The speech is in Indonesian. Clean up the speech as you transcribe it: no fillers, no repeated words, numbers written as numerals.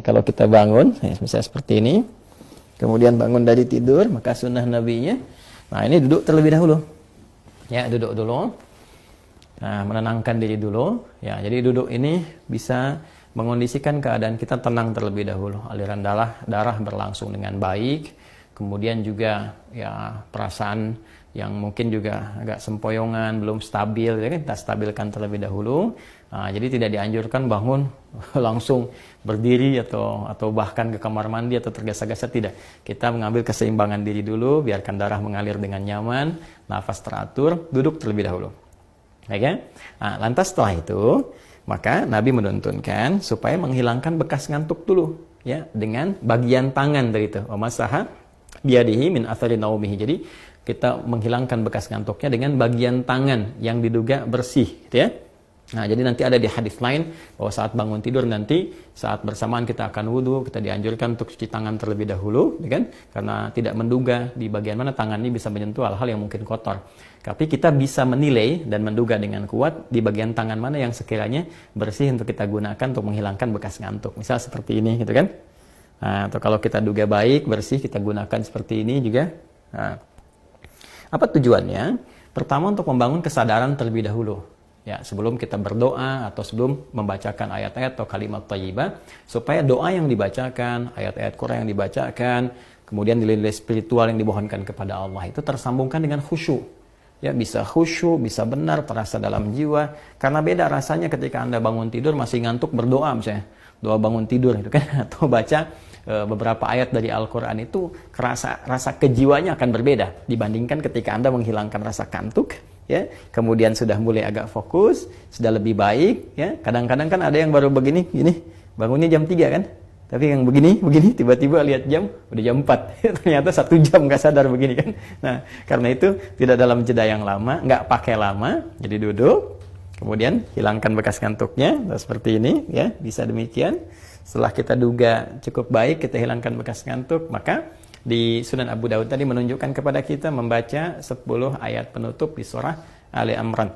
kalau kita bangun, misalnya seperti ini, kemudian bangun dari tidur, maka sunnah nabinya, nah ini duduk terlebih dahulu. Ya, duduk dulu. Nah, menenangkan diri dulu. Ya, jadi duduk ini bisa mengondisikan keadaan kita tenang terlebih dahulu. Aliran darah berlangsung dengan baik. Kemudian juga ya perasaan yang mungkin juga agak sempoyongan, belum stabil, ya kan? Kita stabilkan terlebih dahulu. Nah, jadi tidak dianjurkan bangun langsung berdiri atau bahkan ke kamar mandi atau tergesa-gesa, tidak. Kita mengambil keseimbangan diri dulu, biarkan darah mengalir dengan nyaman, nafas teratur, duduk terlebih dahulu. Oke? Nah, lantas setelah itu, maka Nabi menuntunkan supaya menghilangkan bekas ngantuk dulu, ya, dengan bagian tangan dari itu. Masaha biadihi min athari naumihi. Jadi kita menghilangkan bekas ngantuknya dengan bagian tangan yang diduga bersih, gitu ya. Nah, jadi nanti ada di hadis lain bahwa saat bangun tidur nanti saat bersamaan kita akan wudhu, kita dianjurkan untuk cuci tangan terlebih dahulu, ya kan? Karena tidak menduga di bagian mana tangan ini bisa menyentuh hal-hal yang mungkin kotor. Tapi kita bisa menilai dan menduga dengan kuat di bagian tangan mana yang sekiranya bersih untuk kita gunakan untuk menghilangkan bekas ngantuk. Misal seperti ini, gitu kan? Nah, atau kalau kita duga baik, bersih, kita gunakan seperti ini juga. Nah, apa tujuannya? Pertama, untuk membangun kesadaran terlebih dahulu. Ya, sebelum kita berdoa atau sebelum membacakan ayat-ayat atau kalimat thayyibah, supaya doa yang dibacakan, ayat-ayat Quran yang dibacakan, kemudian nilai-nilai spiritual yang dimohonkan kepada Allah itu tersambungkan dengan khusyuk. Ya, bisa khusyuk, bisa benar, terasa dalam jiwa. Karena beda rasanya ketika Anda bangun tidur masih ngantuk berdoa misalnya. Doa bangun tidur gitu kan, atau baca beberapa ayat dari Al-Quran itu rasa kejiwanya akan berbeda dibandingkan ketika Anda menghilangkan rasa kantuk, ya, kemudian sudah mulai agak fokus, sudah lebih baik, ya. Kadang-kadang kan ada yang baru begini, gini, bangunnya jam 3 kan, tapi yang begini, tiba-tiba lihat jam, udah jam 4, ternyata 1 jam nggak sadar begini kan. Nah, karena itu tidak dalam jeda yang lama, nggak pakai lama, jadi duduk, kemudian hilangkan bekas ngantuknya, seperti ini, ya, bisa demikian. Setelah kita duga cukup baik, kita hilangkan bekas ngantuk, maka di Sunan Abu Daud tadi menunjukkan kepada kita membaca 10 ayat penutup di surah Ali Imran.